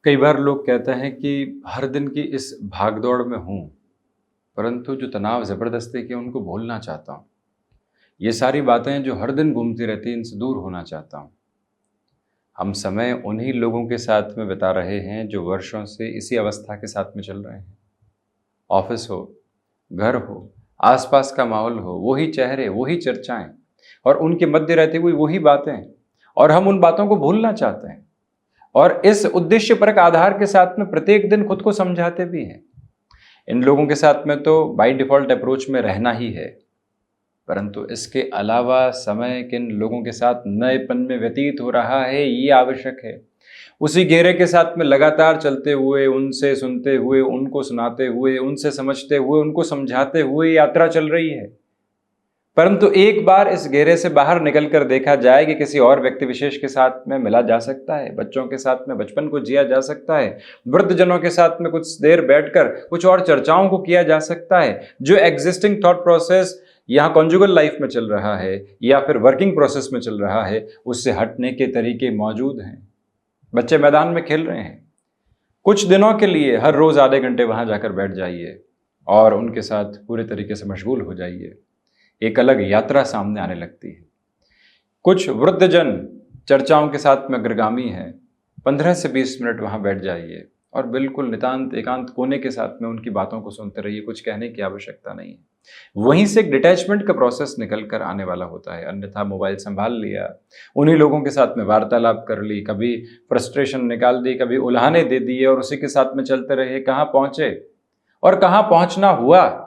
कई बार लोग कहते हैं कि हर दिन की इस भागदौड़ में हूँ, परंतु जो तनाव ज़बरदस्ती के उनको भूलना चाहता हूँ। ये सारी बातें जो हर दिन घूमती रहती हैं, इनसे दूर होना चाहता हूँ। हम समय उन्हीं लोगों के साथ में बिता रहे हैं जो वर्षों से इसी अवस्था के साथ में चल रहे हैं। ऑफ़िस हो, घर हो, आस-पास का माहौल हो, वही चेहरे, वही चर्चाएँ और उनके मध्य रहती हुई वही बातें और हम उन बातों को भूलना चाहते हैं और इस उद्देश्यपरक आधार के साथ में प्रत्येक दिन खुद को समझाते भी हैं। इन लोगों के साथ में तो बाय डिफ़ॉल्ट अप्रोच में रहना ही है, परंतु इसके अलावा समय किन लोगों के साथ नएपन में व्यतीत हो रहा है, ये आवश्यक है। उसी घेरे के साथ में लगातार चलते हुए, उनसे सुनते हुए, उनको सुनाते हुए, उनसे समझते हुए, उनको समझाते हुए यात्रा चल रही है। परंतु एक बार इस घेरे से बाहर निकल कर देखा जाए कि किसी और व्यक्ति विशेष के साथ में मिला जा सकता है, बच्चों के साथ में बचपन को जिया जा सकता है, वृद्धजनों के साथ में कुछ देर बैठकर कुछ और चर्चाओं को किया जा सकता है। जो एग्जिस्टिंग थॉट प्रोसेस यहाँ कॉन्जुगल लाइफ में चल रहा है या फिर वर्किंग प्रोसेस में चल रहा है, उससे हटने के तरीके मौजूद हैं। बच्चे मैदान में खेल रहे हैं, कुछ दिनों के लिए हर रोज आधे घंटे वहां जाकर बैठ जाइए और उनके साथ पूरे तरीके से मशगूल हो जाइए। एक अलग यात्रा सामने आने लगती है। कुछ वृद्धजन चर्चाओं के साथ में अग्रगामी हैं। 15 से 20 मिनट वहां बैठ जाइए और बिल्कुल नितांत एकांत कोने के साथ में उनकी बातों को सुनते रहिए। कुछ कहने की आवश्यकता नहीं है। वहीं से एक डिटैचमेंट का प्रोसेस निकल कर आने वाला होता है। अन्यथा मोबाइल संभाल लिया, उन्हीं लोगों के साथ में वार्तालाप कर ली, कभी फ्रस्ट्रेशन निकाल दी, कभी उल्हाने दे दिए और उसी के साथ में चलते रहे। कहाँ पहुंचे और कहाँ पहुंचना हुआ,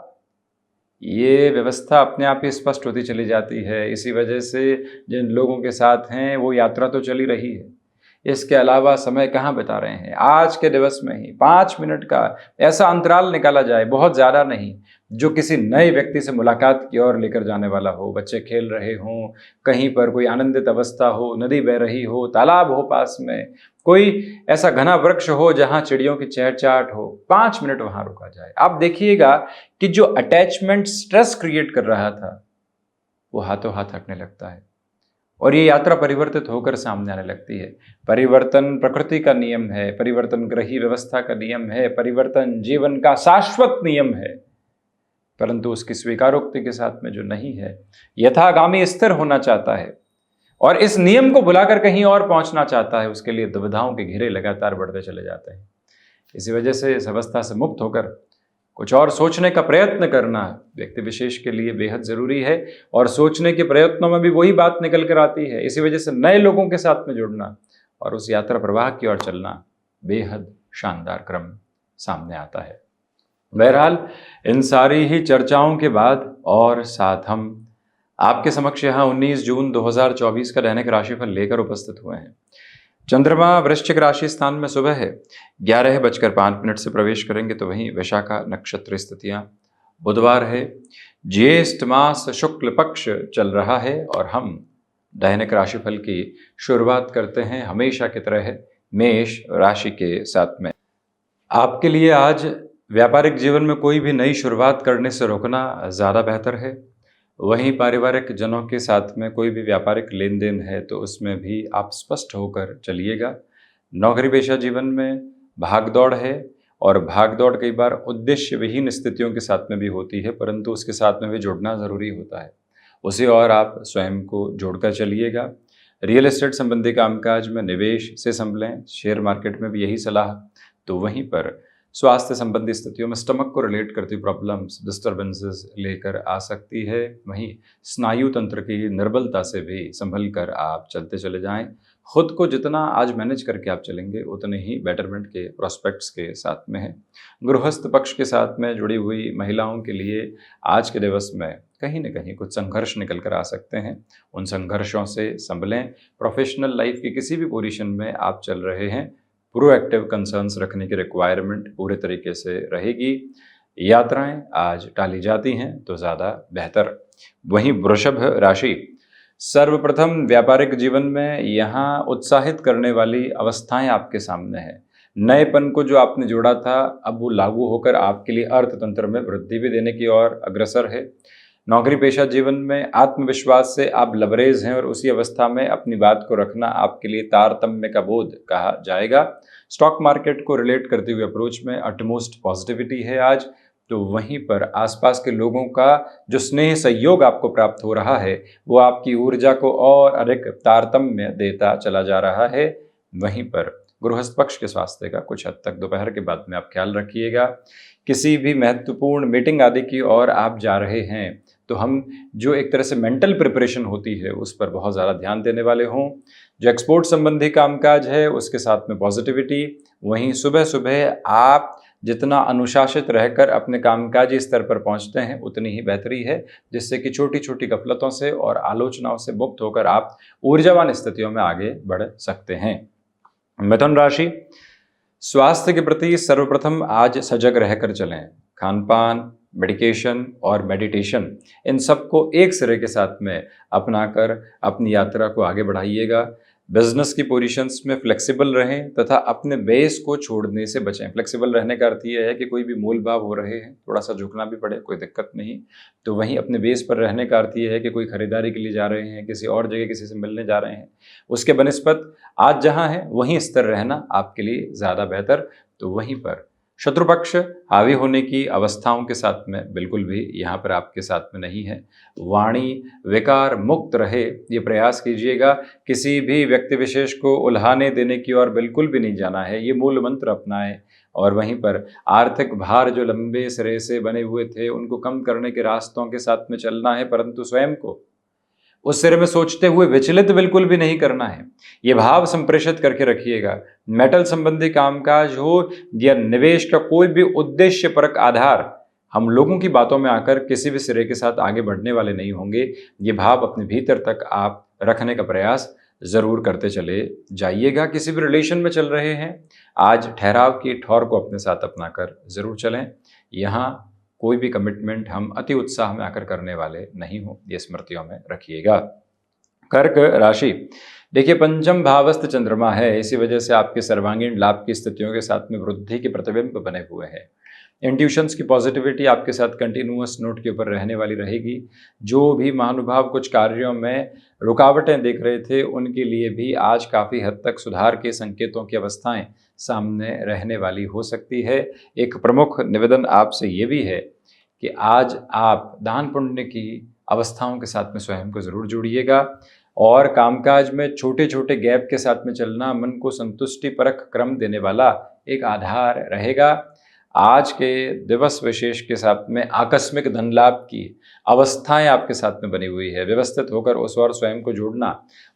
ये व्यवस्था अपने आप ही स्पष्ट होती चली जाती है। इसी वजह से जिन लोगों के साथ हैं वो यात्रा तो चली रही है, इसके अलावा समय कहाँ बिता रहे हैं। आज के दिवस में ही 5 मिनट का ऐसा अंतराल निकाला जाए, बहुत ज़्यादा नहीं, जो किसी नए व्यक्ति से मुलाकात की ओर लेकर जाने वाला हो। बच्चे खेल रहे हों, कहीं पर कोई आनंदित अवस्था हो, नदी बह रही हो, तालाब हो पास में, कोई ऐसा घना वृक्ष हो जहाँ चिड़ियों की चहचहाट हो, 5 मिनट वहाँ रुका जाए। आप देखिएगा कि जो अटैचमेंट स्ट्रेस क्रिएट कर रहा था, वो हाथों हाथ हटने लगता है और ये यात्रा परिवर्तित होकर सामने आने लगती है। परिवर्तन प्रकृति का नियम है, परिवर्तन ग्रही व्यवस्था का नियम है, परिवर्तन जीवन का शाश्वत नियम है। परंतु उसकी स्वीकारोक्ति के साथ में जो नहीं है, यथागामी स्थिर होना चाहता है और इस नियम को भुलाकर कहीं और पहुंचना चाहता है, उसके लिए दुविधाओं के घेरे लगातार बढ़ते चले जाते हैं। इसी वजह से इस अवस्था से मुक्त होकर कुछ और सोचने का प्रयत्न करना व्यक्ति विशेष के लिए बेहद जरूरी है और सोचने के प्रयत्नों में भी वही बात निकल कर आती है। इसी वजह से नए लोगों के साथ में जुड़ना और उस यात्रा प्रवाह की ओर चलना बेहद शानदार क्रम सामने आता है। बहरहाल इन सारी ही चर्चाओं के बाद और साथ हम आपके समक्ष यहाँ 19 जून 2024 का दैनिक राशिफल लेकर उपस्थित हुए हैं। चंद्रमा वृश्चिक राशि स्थान में सुबह है 11:05 से प्रवेश करेंगे, तो वहीं विशाखा नक्षत्र स्थितियां। बुधवार है, ज्येष्ठ मास शुक्ल पक्ष चल रहा है और हम दैनिक राशिफल की शुरुआत करते हैं हमेशा की तरह मेष राशि के साथ में। आपके लिए आज व्यापारिक जीवन में कोई भी नई शुरुआत करने से रोकना ज़्यादा बेहतर है। वहीं पारिवारिक जनों के साथ में कोई भी व्यापारिक लेन देन है तो उसमें भी आप स्पष्ट होकर चलिएगा। नौकरी पेशा जीवन में भागदौड़ है और भागदौड़ कई बार उद्देश्य विहीन स्थितियों के साथ में भी होती है, परंतु उसके साथ में भी जुड़ना ज़रूरी होता है। उसे और आप स्वयं को जोड़कर चलिएगा। रियल एस्टेट संबंधी कामकाज में निवेश से संभलें, शेयर मार्केट में भी यही सलाह। तो वहीं पर स्वास्थ्य संबंधी स्थितियों में स्टमक को रिलेट करती प्रॉब्लम्स, डिस्टर्बेंसेस लेकर आ सकती है। वहीं स्नायु तंत्र की निर्बलता से भी संभल कर आप चलते चले जाएं। खुद को जितना आज मैनेज करके आप चलेंगे उतने ही बेटरमेंट के प्रोस्पेक्ट्स के साथ में है। गृहस्थ पक्ष के साथ में जुड़ी हुई महिलाओं के लिए आज के दिवस में कहीं न कहीं कुछ संघर्ष निकल कर आ सकते हैं, उन संघर्षों से संभलें। प्रोफेशनल लाइफ की किसी भी पोजीशन में आप चल रहे हैं, प्रोएक्टिव कंसर्न्स रखने की रिक्वायरमेंट पूरे तरीके से रहेगी। यात्राएं आज टाली जाती हैं तो ज़्यादा बेहतर। वहीं वृषभ राशि, सर्वप्रथम व्यापारिक जीवन में यहाँ उत्साहित करने वाली अवस्थाएं आपके सामने हैं। नएपन को जो आपने जोड़ा था, अब वो लागू होकर आपके लिए अर्थतंत्र में वृद्धि भी देने की ओर अग्रसर है। नौकरी पेशा जीवन में आत्मविश्वास से आप लबरेज हैं और उसी अवस्था में अपनी बात को रखना आपके लिए तारतम्य का बोध कहा जाएगा। स्टॉक मार्केट को रिलेट करते हुए अप्रोच में अटमोस्ट पॉजिटिविटी है आज। तो वहीं पर आसपास के लोगों का जो स्नेह सहयोग आपको प्राप्त हो रहा है वो आपकी ऊर्जा को और अधिक तारतम्य देता चला जा रहा है। वहीं पर गृहस्थ पक्ष के स्वास्थ्य का कुछ हद तक दोपहर के बाद में आप ख्याल रखिएगा। किसी भी महत्वपूर्ण मीटिंग आदि की ओर आप जा रहे हैं तो हम जो एक तरह से मेंटल प्रिपरेशन होती है उस पर बहुत ज़्यादा ध्यान देने वाले हों। जो एक्सपोर्ट संबंधी कामकाज है उसके साथ में पॉजिटिविटी। वहीं सुबह सुबह आप जितना अनुशासित रहकर अपने कामकाजी स्तर पर पहुंचते हैं उतनी ही बेहतरी है, जिससे कि छोटी छोटी गफलतों से और आलोचनाओं से मुक्त होकर आप ऊर्जावान स्थितियों में आगे बढ़ सकते हैं। मिथुन राशि, स्वास्थ्य के प्रति सर्वप्रथम आज सजग रहकर चलें। खान पान, मेडिकेशन और मेडिटेशन इन सबको एक सिरे के साथ में अपनाकर अपनी यात्रा को आगे बढ़ाइएगा। बिजनेस की पोजीशंस में फ्लेक्सिबल रहें तथा अपने बेस को छोड़ने से बचें। फ्लेक्सिबल रहने का अर्थ यह है कि कोई भी मोल भाव हो रहे हैं, थोड़ा सा झुकना भी पड़े, कोई दिक्कत नहीं। तो वहीं अपने बेस पर रहने का अर्थ यह है कि कोई खरीदारी के लिए जा रहे हैं, किसी और जगह किसी से मिलने जा रहे हैं, उसके बनिस्पत आज जहां है वहीं स्थिर रहना आपके लिए ज़्यादा बेहतर। तो वहीं पर शत्रु पक्ष हावी होने की अवस्थाओं के साथ में बिल्कुल भी यहाँ पर आपके साथ में नहीं है। वाणी विकार मुक्त रहे ये प्रयास कीजिएगा। किसी भी व्यक्ति विशेष को उल्हाने देने की ओर बिल्कुल भी नहीं जाना है, ये मूल मंत्र अपनाएं। और वहीं पर आर्थिक भार जो लंबे सिरे से बने हुए थे उनको कम करने के रास्तों के साथ में चलना है, परंतु स्वयं को उस सिरे में सोचते हुए विचलित बिल्कुल भी नहीं करना है। ये भाव संप्रेषित करके रखिएगा। मेटल संबंधी कामकाज हो या निवेश का कोई भी उद्देश्यपरक आधार, हम लोगों की बातों में आकर किसी भी सिरे के साथ आगे बढ़ने वाले नहीं होंगे। ये भाव अपने भीतर तक आप रखने का प्रयास जरूर करते चले जाइएगा। किसी भी रिलेशन में चल रहे हैं, आज ठहराव की ठौर को अपने साथ अपनाकर जरूर चलें। यहाँ कोई भी कमिटमेंट हम अति उत्साह में आकर करने वाले नहीं हो, ये स्मृतियों में रखिएगा। कर्क राशि, देखिए पंचम भावस्थ चंद्रमा है, इसी वजह से आपके सर्वांगीण लाभ की स्थितियों के साथ में वृद्धि के प्रतिबिंब बने हुए हैं। इंट्यूशंस की पॉजिटिविटी आपके साथ कंटिन्यूअस नोट के ऊपर रहने वाली रहेगी। जो भी महानुभाव कुछ कार्यों में रुकावटें देख रहे थे उनके लिए भी आज काफ़ी हद तक सुधार के संकेतों की अवस्थाएं सामने रहने वाली हो सकती है। एक प्रमुख निवेदन आपसे ये भी है कि आज आप दान पुण्य की अवस्थाओं के साथ में स्वयं को ज़रूर जोड़िएगा। और कामकाज में छोटे छोटे गैप के साथ में चलना मन को संतुष्टि परक क्रम देने वाला एक आधार रहेगा। आज के दिवस विशेष के साथ में आकस्मिक धन लाभ की अवस्थाएं आपके साथ में बनी हुई है। व्यवस्थित होकर उस ओर स्वयं को जोड़ना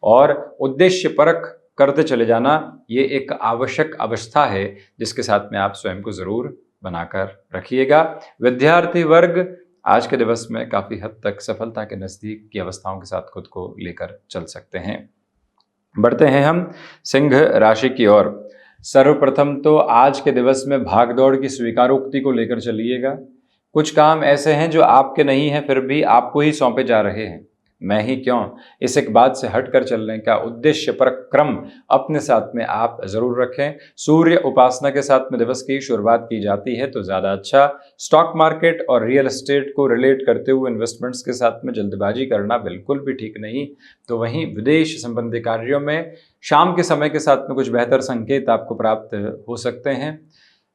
और उद्देश्य परक करते चले जाना, ये एक आवश्यक अवस्था है जिसके साथ में आप स्वयं को ज़रूर बनाकर रखिएगा। विद्यार्थी वर्ग आज के दिवस में काफ़ी हद तक सफलता के नज़दीक की अवस्थाओं के साथ खुद को लेकर चल सकते हैं। बढ़ते हैं हम सिंह राशि की ओर। सर्वप्रथम तो आज के दिवस में भागदौड़ की स्वीकारोक्ति को लेकर चलिएगा। कुछ काम ऐसे हैं जो आपके नहीं हैं फिर भी आपको ही सौंपे जा रहे हैं। मैं ही क्यों, इस एक बात से हटकर चलने का उद्देश्य पर क्रम अपने साथ में आप जरूर रखें। सूर्य उपासना के साथ में दिवस की शुरुआत की जाती है तो ज़्यादा अच्छा। स्टॉक मार्केट और रियल एस्टेट को रिलेट करते हुए इन्वेस्टमेंट्स के साथ में जल्दबाजी करना बिल्कुल भी ठीक नहीं। तो वहीं विदेश संबंधी कार्यों में शाम के समय के साथ में कुछ बेहतर संकेत आपको प्राप्त हो सकते हैं।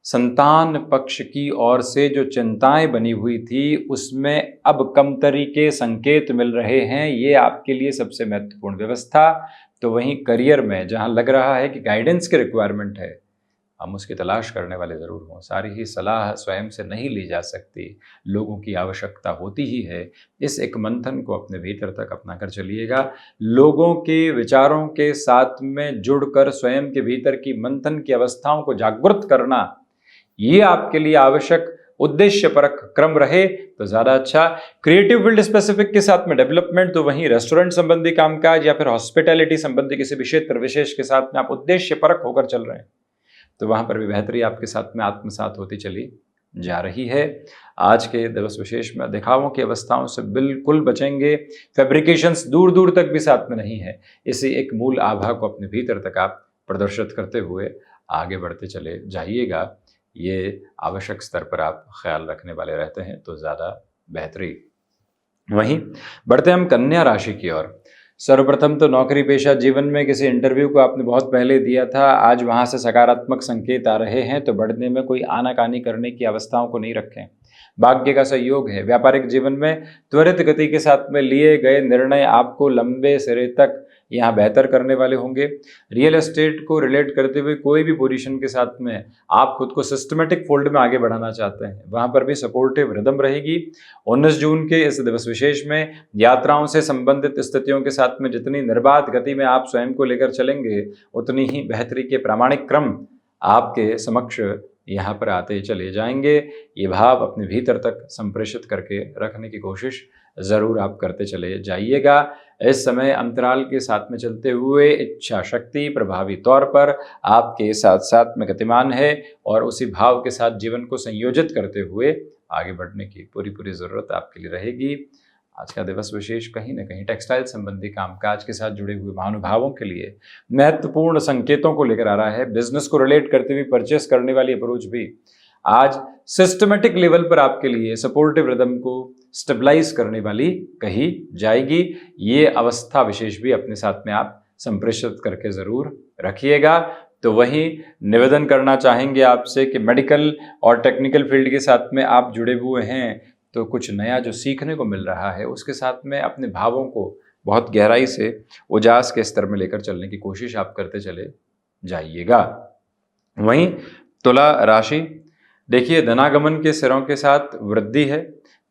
संतान पक्ष की ओर से जो चिंताएं बनी हुई थी उसमें अब कमतरी के संकेत मिल रहे हैं, ये आपके लिए सबसे महत्वपूर्ण व्यवस्था। तो वहीं करियर में जहां लग रहा है कि गाइडेंस की रिक्वायरमेंट है, हम उसकी तलाश करने वाले ज़रूर हों। सारी ही सलाह स्वयं से नहीं ली जा सकती, लोगों की आवश्यकता होती ही है। इस एक मंथन को अपने भीतर तक अपना कर चलिएगा। लोगों के विचारों के साथ में जुड़कर स्वयं के भीतर की मंथन की अवस्थाओं को जागृत करना, ये आपके लिए आवश्यक उद्देश्य परक क्रम रहे तो ज़्यादा अच्छा। क्रिएटिव फील्ड स्पेसिफिक के साथ में डेवलपमेंट, तो वहीं रेस्टोरेंट संबंधी कामकाज या फिर हॉस्पिटैलिटी संबंधी किसी भी क्षेत्र विशेष के साथ में आप उद्देश्य परक होकर चल रहे हैं तो वहां पर भी बेहतरी आपके साथ में आत्मसात होती चली जा रही है। आज के दिवस विशेष में दिखावों की अवस्थाओं से बिल्कुल बचेंगे। फैब्रिकेशंस दूर दूर तक भी साथ में नहीं है। इसी एक मूल आभा को अपने भीतर तक आप प्रदर्शित करते हुए आगे बढ़ते चले जाइएगा। ये आवश्यक स्तर पर आप ख्याल रखने वाले रहते हैं तो ज़्यादा बेहतरी। वहीं बढ़ते हम कन्या राशि की ओर। सर्वप्रथम तो नौकरी पेशा जीवन में किसी इंटरव्यू को आपने बहुत पहले दिया था, आज वहाँ से सकारात्मक संकेत आ रहे हैं, तो बढ़ने में कोई आनाकानी करने की अवस्थाओं को नहीं रखें। भाग्य का सहयोग है। व्यापारिक जीवन में त्वरित गति के साथ में लिए गए निर्णय आपको लंबे सिरे तक यहाँ बेहतर करने वाले होंगे। रियल एस्टेट को रिलेट करते हुए कोई भी पोजीशन के साथ में आप खुद को सिस्टमेटिक फोल्ड में आगे बढ़ाना चाहते हैं, वहाँ पर भी सपोर्टिव रिदम रहेगी। 19 जून के इस दिवस विशेष में यात्राओं से संबंधित स्थितियों के साथ में जितनी निर्बाध गति में आप स्वयं को लेकर चलेंगे, उतनी ही बेहतरी के प्रामाणिक क्रम आपके समक्ष यहाँ पर आते चले जाएंगे। ये भाव अपने भीतर तक संप्रेषित करके रखने की कोशिश ज़रूर आप करते चले जाइएगा। इस समय अंतराल के साथ में चलते हुए इच्छा शक्ति प्रभावी तौर पर आपके साथ साथ में गतिमान है और उसी भाव के साथ जीवन को संयोजित करते हुए आगे बढ़ने की पूरी ज़रूरत आपके लिए रहेगी। आज का दिवस विशेष कहीं ना कहीं टेक्सटाइल संबंधी कामकाज के साथ जुड़े हुए महानुभावों के लिए महत्वपूर्ण संकेतों को लेकर आ रहा है। बिजनेस को रिलेट करते हुए परचेस करने वाली अप्रोच भी आज सिस्टमेटिक लेवल पर आपके लिए सपोर्टिव रिदम को स्टेबलाइज करने वाली कही जाएगी। ये अवस्था विशेष भी अपने साथ में आप संप्रेषित करके ज़रूर रखिएगा। तो वहीं निवेदन करना चाहेंगे आपसे कि मेडिकल और टेक्निकल फील्ड के साथ में आप जुड़े हुए हैं, तो कुछ नया जो सीखने को मिल रहा है उसके साथ में अपने भावों को बहुत गहराई से उजास के स्तर में लेकर चलने की कोशिश आप करते चले जाइएगा। वहीं तुला राशि, देखिए धनागमन के सिरों के साथ वृद्धि है,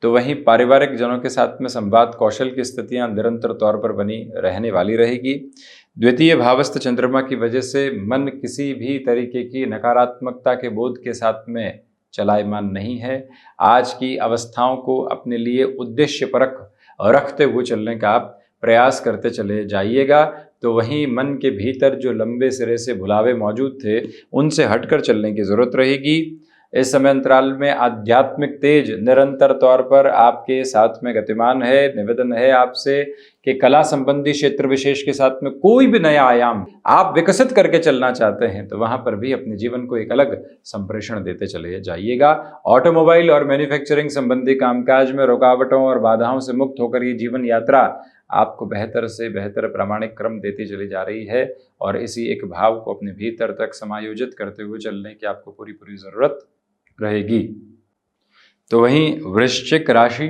तो वहीं पारिवारिक जनों के साथ में संवाद कौशल की स्थितियां निरंतर तौर पर बनी रहने वाली रहेगी। द्वितीय भावस्थ चंद्रमा की वजह से मन किसी भी तरीके की नकारात्मकता के बोध के साथ में चलायमान नहीं है। आज की अवस्थाओं को अपने लिए उद्देश्यपरक रखते हुए चलने का आप प्रयास करते चले जाइएगा। तो वहीं मन के भीतर जो लंबे सिरे से भुलावे मौजूद थे, उनसे हटकर चलने की ज़रूरत रहेगी। इस समय अंतराल में आध्यात्मिक तेज निरंतर तौर पर आपके साथ में गतिमान है। निवेदन है आपसे कि कला संबंधी क्षेत्र विशेष के साथ में कोई भी नया आयाम आप विकसित करके चलना चाहते हैं, तो वहां पर भी अपने जीवन को एक अलग संप्रेषण देते चले जाइएगा। ऑटोमोबाइल और मैन्युफैक्चरिंग संबंधी कामकाज में रुकावटों और बाधाओं से मुक्त होकर ये जीवन यात्रा आपको बेहतर से बेहतर प्रामाणिक क्रम देती चली जा रही है और इसी एक भाव को अपने भीतर तक समायोजित करते हुए चलने की आपको पूरी ज़रूरत रहेगी। तो वहीं वृश्चिक राशि,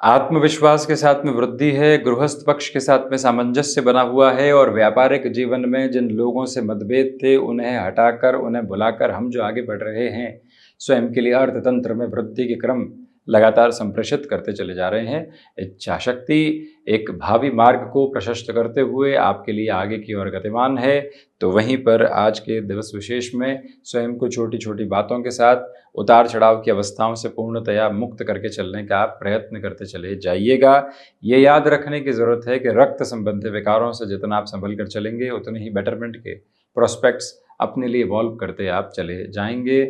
आत्मविश्वास के साथ में वृद्धि है, गृहस्थ पक्ष के साथ में सामंजस्य बना हुआ है और व्यापारिक जीवन में जिन लोगों से मतभेद थे उन्हें हटाकर, उन्हें बुलाकर हम जो आगे बढ़ रहे हैं, स्वयं के लिए अर्थतंत्र में वृद्धि के क्रम लगातार संप्रेषित करते चले जा रहे हैं। इच्छा शक्ति एक भावी मार्ग को प्रशस्त करते हुए आपके लिए आगे की ओर गतिमान है। तो वहीं पर आज के दिवस विशेष में स्वयं को छोटी छोटी बातों के साथ उतार चढ़ाव की अवस्थाओं से पूर्णतया मुक्त करके चलने का आप प्रयत्न करते चले जाइएगा। ये याद रखने की ज़रूरत है कि रक्त संबंधी विकारों से जितना आप संभल कर चलेंगे, उतने ही बेटरमेंट के प्रोस्पेक्ट्स अपने लिए इवॉल्व करते आप चले जाएंगे।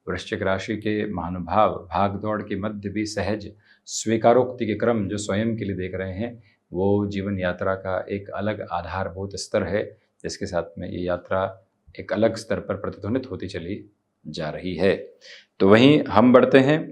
वृश्चिक राशि के महानुभाव भाग दौड़ के मध्य भी सहज स्वीकारोक्ति के क्रम जो स्वयं के लिए देख रहे हैं, वो जीवन यात्रा का एक अलग आधारभूत स्तर है, जिसके साथ में ये यात्रा एक अलग स्तर पर प्रतिध्वनित होती चली जा रही है। तो वहीं हम बढ़ते हैं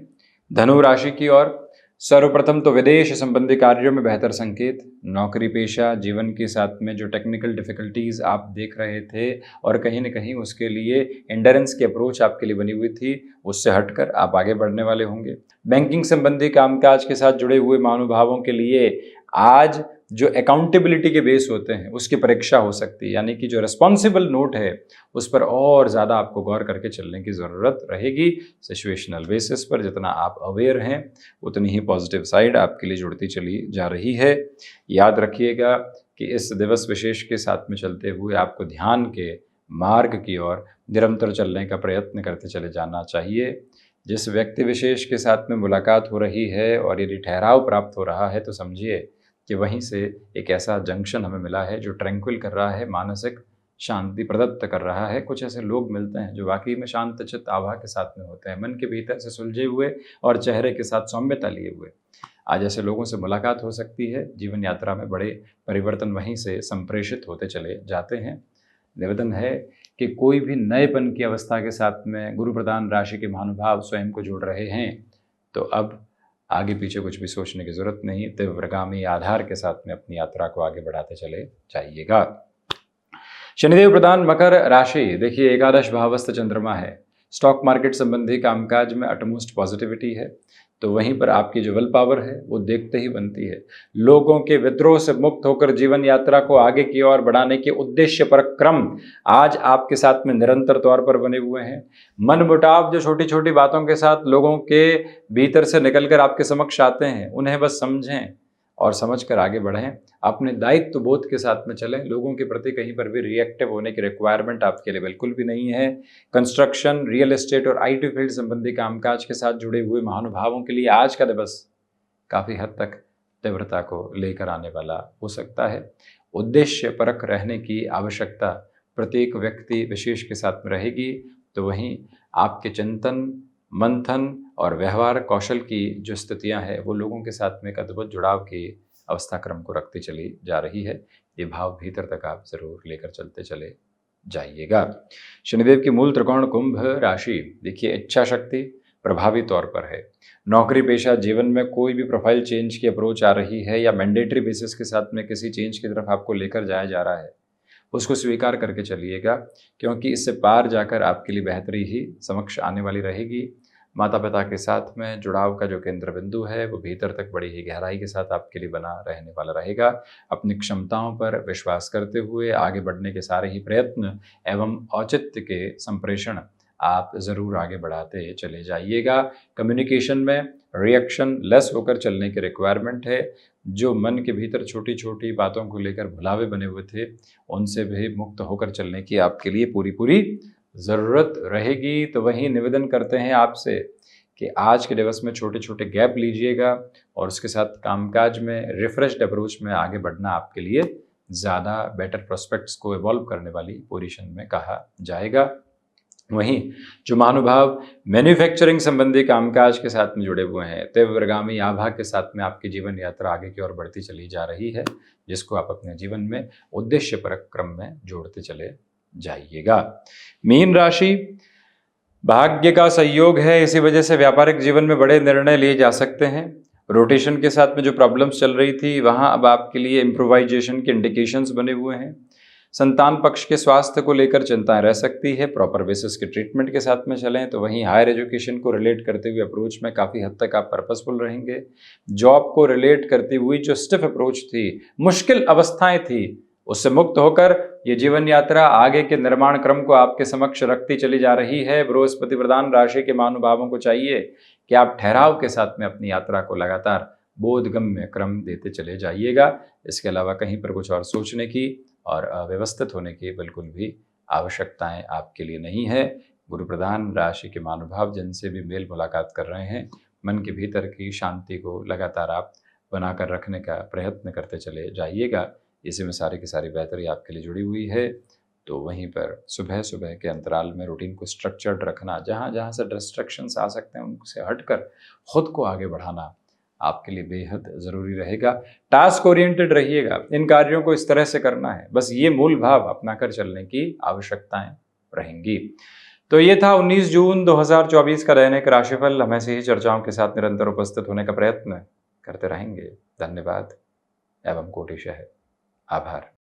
धनु राशि की ओर। सर्वप्रथम तो विदेश संबंधी कार्यों में बेहतर संकेत, नौकरी पेशा जीवन के साथ में जो टेक्निकल डिफ़िकल्टीज़ आप देख रहे थे और कहीं ना कहीं उसके लिए एंडरेंस की अप्रोच आपके लिए बनी हुई थी, उससे हटकर आप आगे बढ़ने वाले होंगे। बैंकिंग संबंधी कामकाज के साथ जुड़े हुए महानुभावों के लिए आज जो अकाउंटेबिलिटी के बेस होते हैं उसकी परीक्षा हो सकती है, यानी कि जो रिस्पॉन्सिबल नोट है उस पर और ज़्यादा आपको गौर करके चलने की ज़रूरत रहेगी। सिचुएशनल बेसिस पर जितना आप अवेयर हैं उतनी ही पॉजिटिव साइड आपके लिए जुड़ती चली जा रही है। याद रखिएगा कि इस दिवस विशेष के साथ में चलते हुए आपको ध्यान के मार्ग की ओर निरंतर चलने का प्रयत्न करते चले जाना चाहिए। जिस व्यक्ति विशेष के साथ में मुलाकात हो रही है और यदि ठहराव प्राप्त हो रहा है, तो समझिए कि वहीं से एक ऐसा जंक्शन हमें मिला है जो ट्रैंक्विल कर रहा है, मानसिक शांति प्रदत्त कर रहा है। कुछ ऐसे लोग मिलते हैं जो वाकई में शांत चित्त आभा के साथ में होते हैं, मन के भीतर से सुलझे हुए और चेहरे के साथ सौम्यता लिए हुए। आज ऐसे लोगों से मुलाकात हो सकती है। जीवन यात्रा में बड़े परिवर्तन वहीं से संप्रेषित होते चले जाते हैं। निवेदन है कि कोई भी नएपन की अवस्था के साथ में गुरु प्रधान राशि के महानुभाव स्वयं को जोड़ रहे हैं, तो अब आगे पीछे कुछ भी सोचने की जरूरत नहीं, तीव्रगामी आधार के साथ में अपनी यात्रा को आगे बढ़ाते चले जाइएगा। शनिदेव प्रधान मकर राशि, देखिए एकादश भावस्थ चंद्रमा है, स्टॉक मार्केट संबंधी कामकाज में अटमोस्ट पॉजिटिविटी है, तो वहीं पर आपकी जो विल पावर है वो देखते ही बनती है। लोगों के विद्रोह से मुक्त होकर जीवन यात्रा को आगे की ओर बढ़ाने के उद्देश्य पर क्रम आज आपके साथ में निरंतर तौर पर बने हुए हैं। मन मुटाव जो छोटी छोटी बातों के साथ लोगों के भीतर से निकलकर आपके समक्ष आते हैं, उन्हें बस समझें और समझकर आगे बढ़ें। अपने दायित्व बोध के साथ में चलें, लोगों के प्रति कहीं पर भी रिएक्टिव होने की रिक्वायरमेंट आपके लिए बिल्कुल भी नहीं है। कंस्ट्रक्शन, रियल एस्टेट और आईटी फील्ड संबंधी कामकाज के साथ जुड़े हुए महानुभावों के लिए आज का दिवस काफ़ी हद तक तीव्रता को लेकर आने वाला हो सकता है। उद्देश्य परक रहने की आवश्यकता प्रत्येक व्यक्ति विशेष के साथ में रहेगी, तो वहीं आपके चिंतन, मंथन और व्यवहार कौशल की जो स्थितियां हैं वो लोगों के साथ में एक अद्भुत जुड़ाव की अवस्था क्रम को रखती चली जा रही है। ये भाव भीतर तक आप जरूर लेकर चलते चले जाइएगा। शनिदेव की मूल त्रिकोण कुंभ राशि, देखिए इच्छा शक्ति प्रभावी तौर पर है। नौकरी पेशा जीवन में कोई भी प्रोफाइल चेंज की अप्रोच आ रही है या मैंडेटरी बेसिस के साथ में किसी चेंज की तरफ आपको लेकर जाया जा रहा है, उसको स्वीकार करके चलिएगा, क्योंकि इससे पार जाकर आपके लिए बेहतरी ही समक्ष आने वाली रहेगी। माता पिता के साथ में जुड़ाव का जो केंद्र बिंदु है वो भीतर तक बड़ी ही गहराई के साथ आपके लिए बना रहने वाला रहेगा। अपनी क्षमताओं पर विश्वास करते हुए आगे बढ़ने के सारे ही प्रयत्न एवं औचित्य के संप्रेषण आप ज़रूर आगे बढ़ाते चले जाइएगा। कम्युनिकेशन में रिएक्शन लेस होकर चलने की रिक्वायरमेंट है। जो मन के भीतर छोटी छोटी बातों को लेकर भुलावे बने हुए थे, उनसे भी मुक्त होकर चलने की आपके लिए पूरी पूरी ज़रूरत रहेगी। तो वहीं निवेदन करते हैं आपसे कि आज के दिवस में छोटे छोटे गैप लीजिएगा और उसके साथ कामकाज में रिफ्रेश्ड अप्रोच में आगे बढ़ना आपके लिए ज़्यादा बेटर प्रोस्पेक्ट्स को इवॉल्व करने वाली पोजीशन में कहा जाएगा। वहीं जो महानुभाव मैन्युफैक्चरिंग संबंधी कामकाज के साथ में जुड़े हुए हैं, तीव्रगामी आभा के साथ में आपकी जीवन यात्रा आगे की ओर बढ़ती चली जा रही है, जिसको आप अपने जीवन में उद्देश्य परक क्रम में जोड़ते चले जाइएगा। मीन राशि, भाग्य का सहयोग है, इसी वजह से व्यापारिक जीवन में बड़े निर्णय लिए जा सकते हैं। रोटेशन के साथ में जो प्रॉब्लम्स चल रही थी वहां अब आपके लिए इम्प्रोवाइजेशन के इंडिकेशंस बने हुए हैं। संतान पक्ष के स्वास्थ्य को लेकर चिंताएं रह सकती है। प्रॉपर बेसिस के ट्रीटमेंट के साथ में चलें, तो वहीं हायर एजुकेशन को रिलेट करते हुए अप्रोच में काफ़ी हद तक आप पर्पसफुल रहेंगे। जॉब को रिलेट करती हुई जो स्टिफ अप्रोच थी, मुश्किल अवस्थाएं थी, उससे मुक्त होकर ये जीवन यात्रा आगे के निर्माण क्रम को आपके समक्ष रखती चली जा रही है। बृहस्पति प्रधान राशि के महानुभावों को चाहिए कि आप ठहराव के साथ में अपनी यात्रा को लगातार बोधगम्य क्रम देते चले जाइएगा। इसके अलावा कहीं पर कुछ और सोचने की और अव्यवस्थित होने की बिल्कुल भी आवश्यकताएं आपके लिए नहीं है। गुरु प्रधान राशि के महानुभाव जिनसे भी मेल मुलाकात कर रहे हैं, मन के भीतर की शांति को लगातार आप बनाकर रखने का प्रयत्न करते चले जाइएगा। इसी में सारी की सारी बेहतरी आपके लिए जुड़ी हुई है। तो वहीं पर सुबह सुबह के अंतराल में रूटीन को स्ट्रक्चर्ड रखना, जहाँ जहाँ से डिस्ट्रैक्शंस आ सकते हैं उनसे हटकर खुद को आगे बढ़ाना आपके लिए बेहद ज़रूरी रहेगा। टास्क ओरिएंटेड रहिएगा, इन कार्यों को इस तरह से करना है, बस ये मूल भाव अपनाकर चलने की आवश्यकताएं रहेंगी। तो ये था 19 जून 2024 का दैनिक राशिफल। हम ऐसे ही चर्चाओं के साथ निरंतर उपस्थित होने का प्रयत्न करते रहेंगे। धन्यवाद एवं कोटिशः आभार।